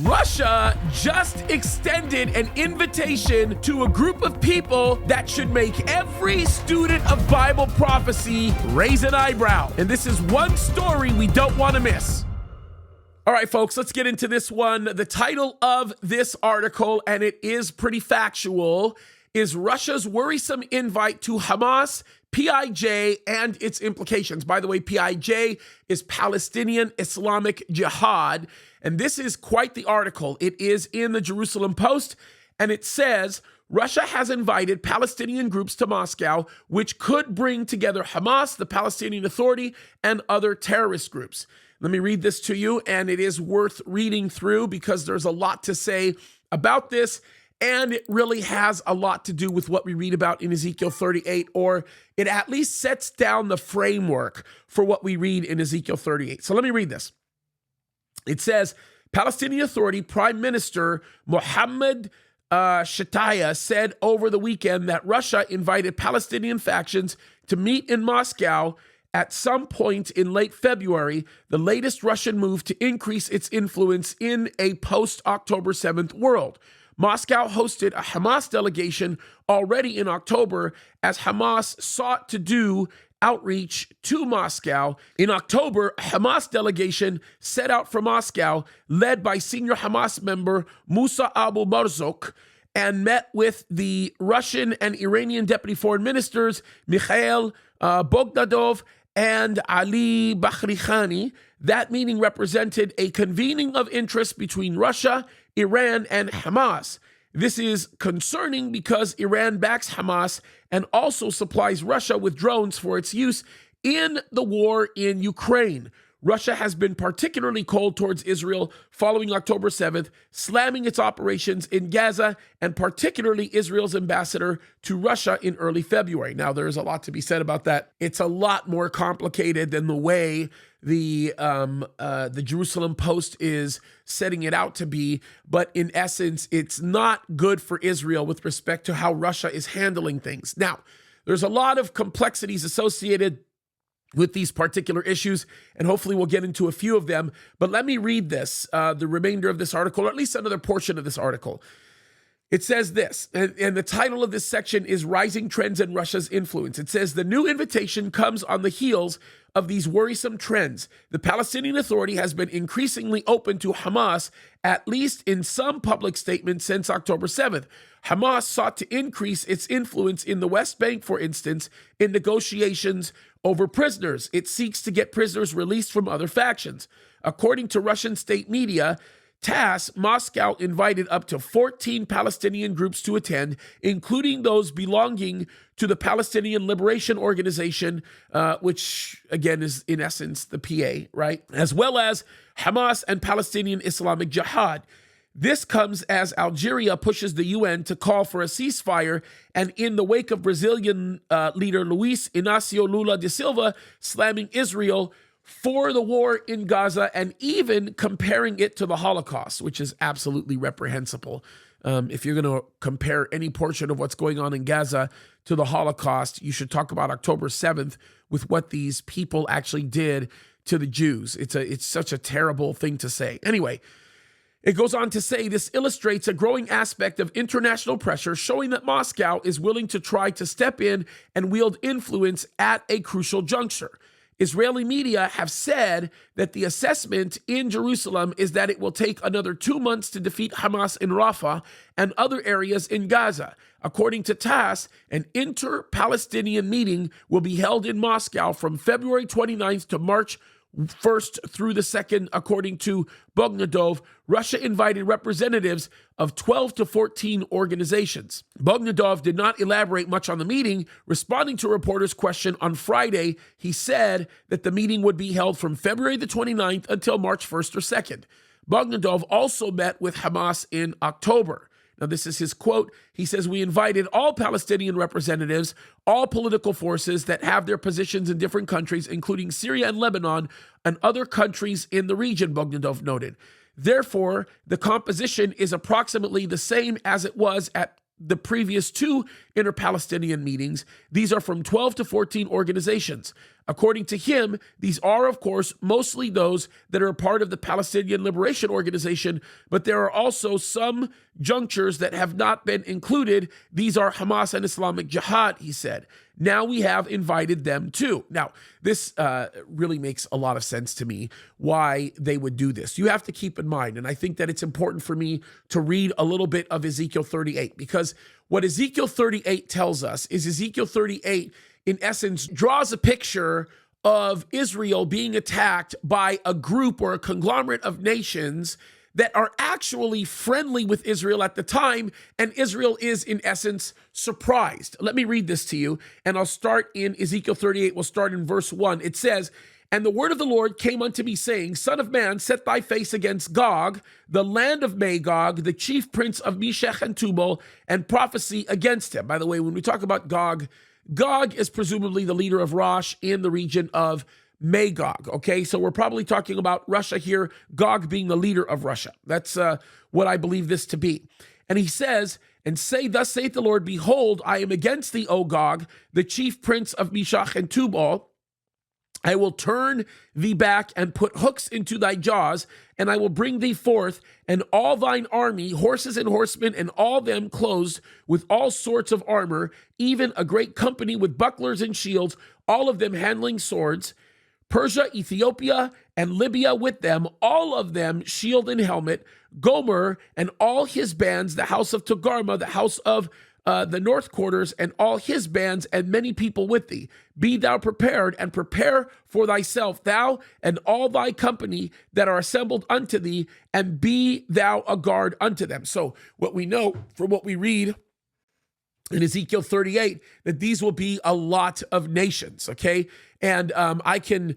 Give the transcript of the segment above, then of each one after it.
Russia just extended an invitation to a group of people that should make every student of Bible prophecy raise an eyebrow. And this is one story we don't want to miss. All right, folks, let's get into this one. The title of this article, and it is pretty factual, is Russia's worrisome invite to Hamas, PIJ, and its implications. By the way, PIJ is Palestinian Islamic Jihad, and this is quite the article. It is in the Jerusalem Post, and it says, Russia has invited Palestinian groups to Moscow, which could bring together Hamas, the Palestinian Authority, and other terrorist groups. Let me read this to you, and it is worth reading through because there's a lot to say about this, and it really has a lot to do with what we read about in Ezekiel 38, or it at least sets down the framework for what we read in Ezekiel 38. So let me read this. It says, Palestinian Authority Prime Minister Mohammed Shataya said over the weekend that Russia invited Palestinian factions to meet in Moscow at some point in late February, the latest Russian move to increase its influence in a post-October 7th world. Moscow hosted a Hamas delegation already in October as Hamas sought to do outreach to Moscow. In October, a Hamas delegation set out for Moscow, led by senior Hamas member Musa Abu Marzouk, and met with the Russian and Iranian deputy foreign ministers Mikhail Bogdanov and Ali Bakhrikhani. That meeting represented a convening of interest between Russia, Iran, and Hamas. This is concerning because Iran backs Hamas and also supplies Russia with drones for its use in the war in Ukraine. Russia has been particularly cold towards Israel following October 7th, slamming its operations in Gaza and particularly Israel's ambassador to Russia in early February. Now, there's a lot to be said about that. It's a lot more complicated than the way the Jerusalem Post is setting it out to be, but in essence, it's not good for Israel with respect to how Russia is handling things. Now, there's a lot of complexities associated with these particular issues, and hopefully we'll get into a few of them. But let me read this, the remainder of this article, or at least another portion of this article. It says this, and the title of this section is Rising Trends in Russia's Influence. It says, the new invitation comes on the heels of these worrisome trends. The Palestinian Authority has been increasingly open to Hamas, at least in some public statements since October 7th. Hamas sought to increase its influence in the West Bank, for instance, in negotiations over prisoners. It seeks to get prisoners released from other factions. According to Russian state media, TASS, Moscow invited up to 14 Palestinian groups to attend, including those belonging to the Palestinian Liberation Organization, which again is in essence the PA, right? As well as Hamas and Palestinian Islamic Jihad. This comes as Algeria pushes the UN to call for a ceasefire, and in the wake of Brazilian leader Luiz Inácio Lula da Silva slamming Israel for the war in Gaza and even comparing it to the Holocaust, which is absolutely reprehensible. If you're going to compare any portion of what's going on in Gaza to the Holocaust, you should talk about October 7th with what these people actually did to the Jews. It's such a terrible thing to say. Anyway, it goes on to say this illustrates a growing aspect of international pressure, showing that Moscow is willing to try to step in and wield influence at a crucial juncture. Israeli media have said that the assessment in Jerusalem is that it will take another 2 months to defeat Hamas in Rafah and other areas in Gaza. According to TASS, an inter-Palestinian meeting will be held in Moscow from February 29th to March 1st through the 2nd, according to Bogdanov. Russia invited representatives of 12 to 14 organizations. Bogdanov did not elaborate much on the meeting. Responding to a reporter's question on Friday, he said that the meeting would be held from February the 29th until March 1st or 2nd. Bogdanov also met with Hamas in October. Now, this is his quote. He says, we invited all Palestinian representatives, all political forces that have their positions in different countries, including Syria and Lebanon, and other countries in the region, Bogdanov noted. Therefore, the composition is approximately the same as it was at the previous two inter-Palestinian meetings. These are from 12 to 14 organizations. According to him, these are, of course, mostly those that are a part of the Palestinian Liberation Organization, but there are also some junctures that have not been included. These are Hamas and Islamic Jihad, he said. Now we have invited them too. Now, this really makes a lot of sense to me why they would do this. You have to keep in mind, and I think that it's important for me to read a little bit of Ezekiel 38, because what Ezekiel 38 tells us is Ezekiel 38, in essence, draws a picture of Israel being attacked by a group or a conglomerate of nations that are actually friendly with Israel at the time, and Israel is, in essence, surprised. Let me read this to you, and I'll start in Ezekiel 38. We'll start in verse 1. It says, "And the word of the Lord came unto me, saying, Son of man, set thy face against Gog, the land of Magog, the chief prince of Meshech and Tubal, and prophesy against him." By the way, when we talk about Gog, Gog is presumably the leader of Rosh in the region of Magog, okay? So we're probably talking about Russia here, Gog being the leader of Russia. That's what I believe this to be. And he says, "And say, Thus saith the Lord, Behold, I am against thee, O Gog, the chief prince of Meshech and Tubal. I will turn thee back and put hooks into thy jaws, and I will bring thee forth, and all thine army, horses and horsemen, and all them clothed with all sorts of armor, even a great company with bucklers and shields, all of them handling swords, Persia, Ethiopia, and Libya with them, all of them shield and helmet, Gomer and all his bands, the house of Togarmah, the house of the north quarters, and all his bands, and many people with thee. Be thou prepared, and prepare for thyself, thou and all thy company that are assembled unto thee, and be thou a guard unto them." So what we know from what we read in Ezekiel 38, that these will be a lot of nations, okay? And I can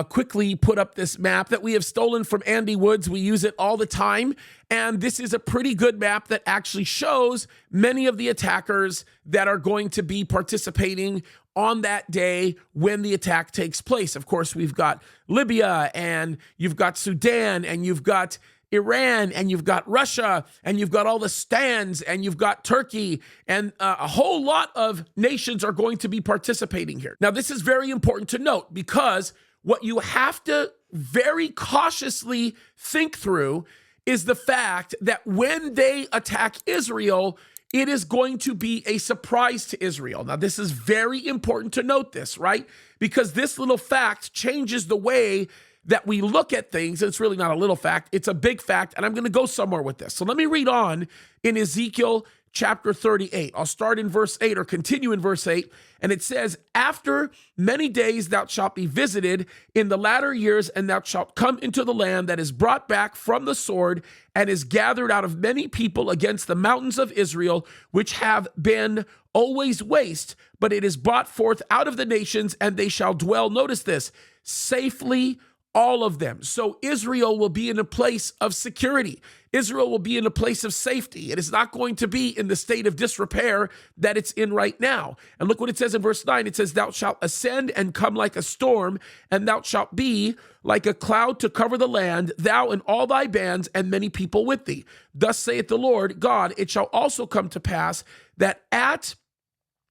quickly put up this map that we have stolen from Andy Woods. We use it all the time. And this is a pretty good map that actually shows many of the attackers that are going to be participating on that day when the attack takes place. Of course, we've got Libya, and you've got Sudan, and you've got Iran, and you've got Russia, and you've got all the stands, and you've got Turkey, and a whole lot of nations are going to be participating here. Now, this is very important to note, because what you have to very cautiously think through is the fact that when they attack Israel, it is going to be a surprise to Israel. Now, this is very important to note this, right? Because this little fact changes the way that we look at things. It's really not a little fact, it's a big fact, and I'm going to go somewhere with this. So let me read on in Ezekiel chapter 38. I'll start in verse 8 or continue in verse 8, and it says, "After many days thou shalt be visited in the latter years, and thou shalt come into the land that is brought back from the sword, and is gathered out of many people against the mountains of Israel, which have been always waste, but it is brought forth out of the nations, and they shall dwell," notice this, "safely, all of them." So Israel will be in a place of security. Israel will be in a place of safety. It is not going to be in the state of disrepair that it's in right now. And look what it says in verse 9. It says, "Thou shalt ascend and come like a storm, and thou shalt be like a cloud to cover the land, thou and all thy bands, and many people with thee. Thus saith the Lord God, it shall also come to pass that at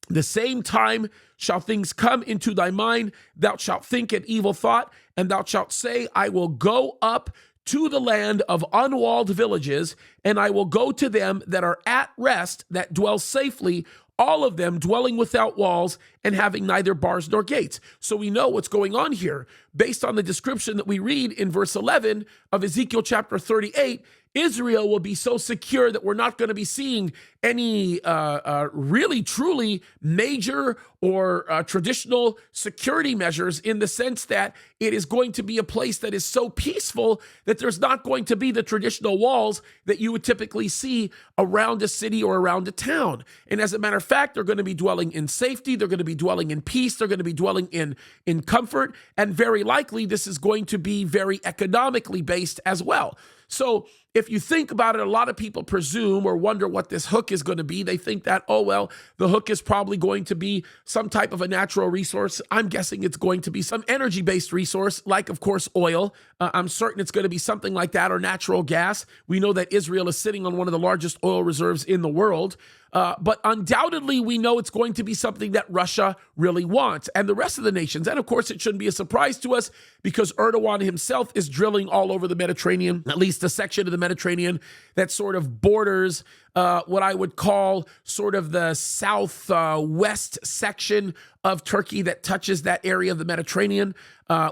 the same time shall things come into thy mind, thou shalt think an evil thought, and thou shalt say, I will go up to the land of unwalled villages, and I will go to them that are at rest, that dwell safely, all of them dwelling without walls and having neither bars nor gates." So we know what's going on here. Based on the description that we read in verse 11 of Ezekiel chapter 38, Israel will be so secure that we're not going to be seeing any really, truly major or traditional security measures, in the sense that it is going to be a place that is so peaceful that there's not going to be the traditional walls that you would typically see around a city or around a town. And as a matter of fact, they're going to be dwelling in safety. They're going to be dwelling in peace. They're going to be dwelling in comfort. And very likely, this is going to be very economically based as well. So if you think about it, a lot of people presume or wonder what this hook is going to be. They think that, oh, well, the hook is probably going to be some type of a natural resource. I'm guessing it's going to be some energy-based resource, like, of course, oil. I'm certain it's going to be something like that, or natural gas. We know that Israel is sitting on one of the largest oil reserves in the world. But undoubtedly, we know it's going to be something that Russia really wants, and the rest of the nations. And of course, it shouldn't be a surprise to us because Erdogan himself is drilling all over the Mediterranean, at least a section of the Mediterranean that sort of borders what I would call sort of the southwest section of Turkey that touches that area of the Mediterranean,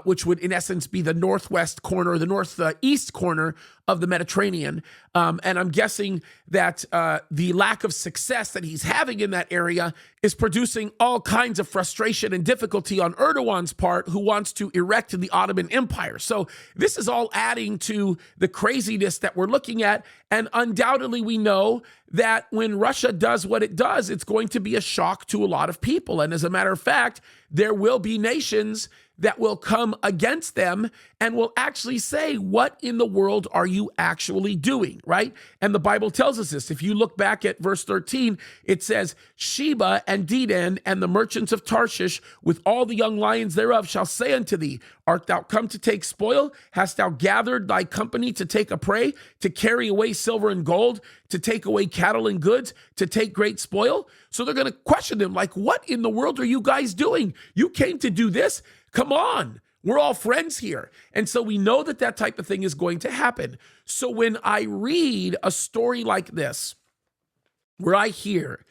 which would in essence be the northwest corner, the northeast corner of the Mediterranean. And I'm guessing that the lack of success that he's having in that area is producing all kinds of frustration and difficulty on Erdogan's part, who wants to erect the Ottoman Empire. So this is all adding to the craziness that we're looking at. And undoubtedly, we know that when Russia does what it does, it's going to be a shock to a lot of people. And as a matter of fact, there will be nations that will come against them and will actually say, what in the world are you actually doing, right? And the Bible tells us this. If you look back at verse 13, it says, Sheba and Dedan and the merchants of Tarshish with all the young lions thereof shall say unto thee, art thou come to take spoil? Hast thou gathered thy company to take a prey, to carry away silver and gold, to take away cattle and goods, to take great spoil? So they're going to question them like, what in the world are you guys doing? You came to do this? Come on, we're all friends here. And so we know that that type of thing is going to happen. So when I read a story like this, where I hear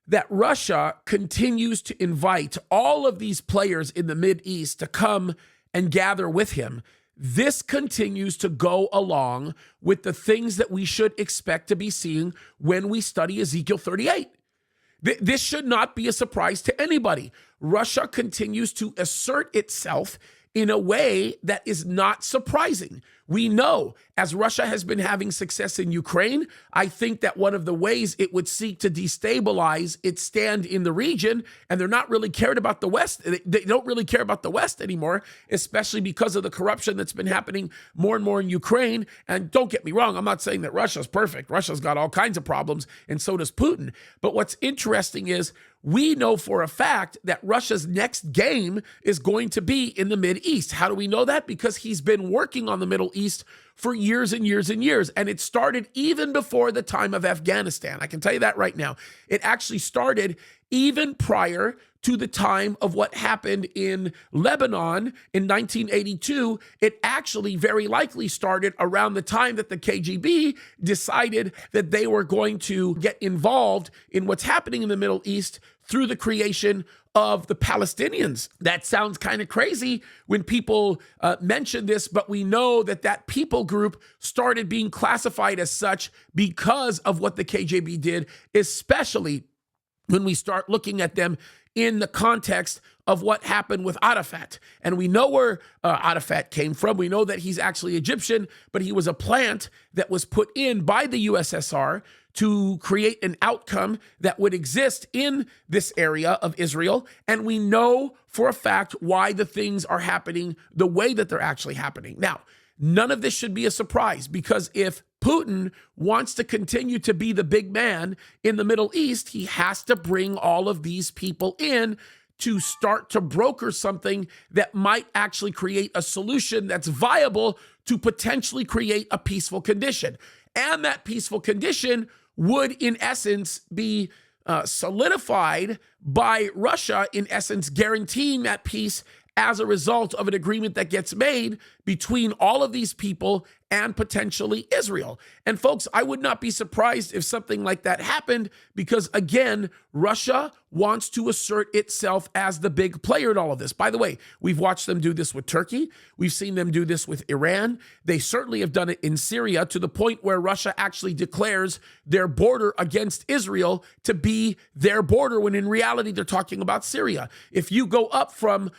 that Russia continues to invite all of these players in the Mideast to come and gather with him, this continues to go along with the things that we should expect to be seeing when we study Ezekiel 38. This should not be a surprise to anybody. Russia continues to assert itself in a way that is not surprising. We know as Russia has been having success in Ukraine, I think that one of the ways it would seek to destabilize its stand in the region, and they're not really cared about the West. They don't really care about the West anymore, especially because of the corruption that's been happening more and more in Ukraine. And don't get me wrong, I'm not saying that Russia's perfect. Russia's got all kinds of problems, and so does Putin. But what's interesting is we know for a fact that Russia's next game is going to be in the Mideast. How do we know that? Because he's been working on the Middle East for years and years and years. And it started even before the time of Afghanistan. I can tell you that right now. It actually started even prior to the time of what happened in Lebanon in 1982. It actually very likely started around the time that the KGB decided that they were going to get involved in what's happening in the Middle East through the creation of the Palestinians. That sounds kind of crazy when people mention this, but we know that that people group started being classified as such because of what the KGB did, especially when we start looking at them in the context of what happened with Arafat. And we know where Arafat came from. We know that he's actually Egyptian, but he was a plant that was put in by the USSR to create an outcome that would exist in this area of Israel. And we know for a fact why the things are happening the way that they're actually happening. Now, none of this should be a surprise, because if Putin wants to continue to be the big man in the Middle East, he has to bring all of these people in to start to broker something that might actually create a solution that's viable to potentially create a peaceful condition. And that peaceful condition would, in essence, be solidified by Russia, in essence, guaranteeing that peace as a result of an agreement that gets made between all of these people and potentially Israel. And folks, I would not be surprised if something like that happened, because again, Russia wants to assert itself as the big player in all of this. By the way, we've watched them do this with Turkey. We've seen them do this with Iran. They certainly have done it in Syria, to the point where Russia actually declares their border against Israel to be their border, when in reality, they're talking about Syria. If you go up from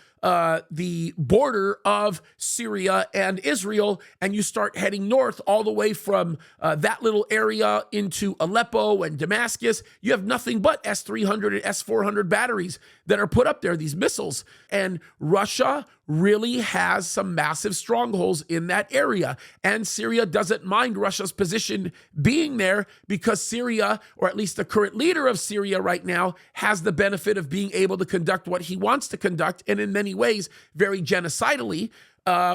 the border of Syria and Israel, and you start heading north all the way from that little area into Aleppo and Damascus, you have nothing but S-300 and S-400 batteries that are put up there, these missiles. And Russia really has some massive strongholds in that area. And Syria doesn't mind Russia's position being there, because Syria, or at least the current leader of Syria right now, has the benefit of being able to conduct what he wants to conduct, and in many ways, very genocidally.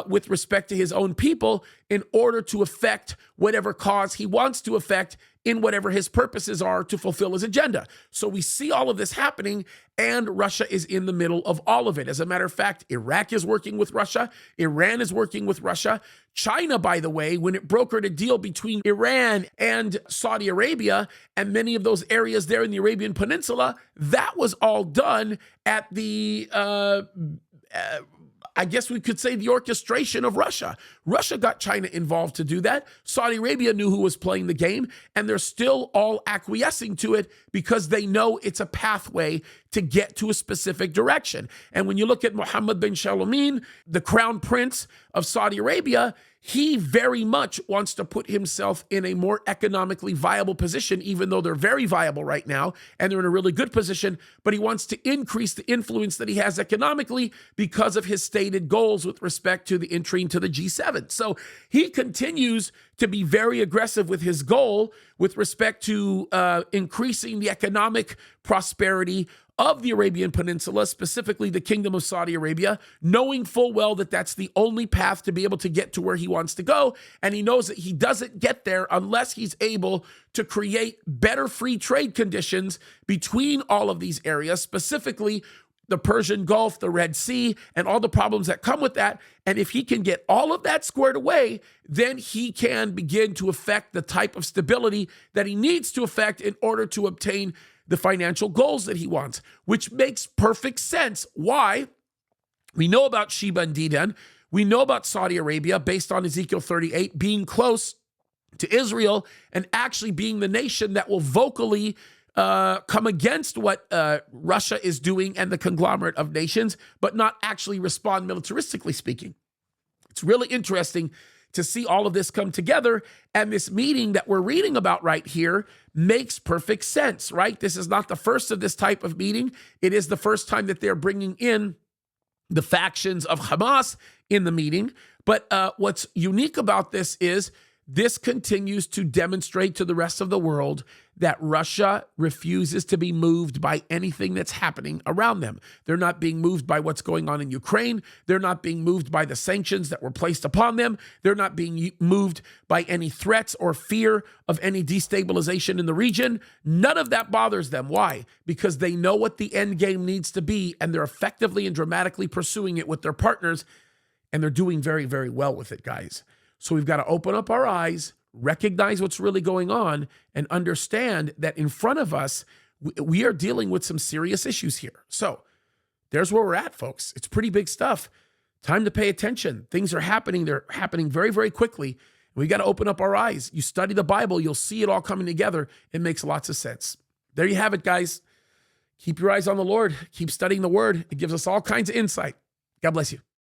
with respect to his own people in order to affect whatever cause he wants to affect in whatever his purposes are to fulfill his agenda. So we see all of this happening, and Russia is in the middle of all of it. As a matter of fact, Iraq is working with Russia. Iran is working with Russia. China, by the way, when it brokered a deal between Iran and Saudi Arabia and many of those areas there in the Arabian Peninsula, that was all done at the I guess we could say the orchestration of Russia. Russia got China involved to do that. Saudi Arabia knew who was playing the game, and they're still all acquiescing to it because they know it's a pathway to get to a specific direction. And when you look at Mohammed bin Salman, the crown prince of Saudi Arabia, he very much wants to put himself in a more economically viable position, even though they're very viable right now and they're in a really good position, but he wants to increase the influence that he has economically because of his stated goals with respect to the entry into the G7. So he continues to be very aggressive with his goal with respect to increasing the economic prosperity of the Arabian Peninsula, specifically the Kingdom of Saudi Arabia, knowing full well that that's the only path to be able to get to where he wants to go. And he knows that he doesn't get there unless he's able to create better free trade conditions between all of these areas, specifically the Persian Gulf, the Red Sea, and all the problems that come with that. And if he can get all of that squared away, then he can begin to affect the type of stability that he needs to affect in order to obtain the financial goals that he wants, which makes perfect sense. Why? We know about Sheba and Dedan. We know about Saudi Arabia based on Ezekiel 38 being close to Israel and actually being the nation that will vocally come against what Russia is doing and the conglomerate of nations, but not actually respond militaristically speaking. It's really interesting to see all of this come together, and this meeting that we're reading about right here makes perfect sense, right? This is not the first of this type of meeting. It is the first time that they're bringing in the factions of Hamas in the meeting. But what's unique about this is this continues to demonstrate to the rest of the world that Russia refuses to be moved by anything that's happening around them. They're not being moved by what's going on in Ukraine. They're not being moved by the sanctions that were placed upon them. They're not being moved by any threats or fear of any destabilization in the region. None of that bothers them. Why? Because they know what the end game needs to be, and they're effectively and dramatically pursuing it with their partners, and they're doing very, very well with it, guys. So we've got to open up our eyes, recognize what's really going on, and understand that in front of us, we are dealing with some serious issues here. So there's where we're at, folks. It's pretty big stuff. Time to pay attention. Things are happening. They're happening very, very quickly. We got to open up our eyes. You study the Bible, you'll see it all coming together. It makes lots of sense. There you have it, guys. Keep your eyes on the Lord. Keep studying the Word. It gives us all kinds of insight. God bless you.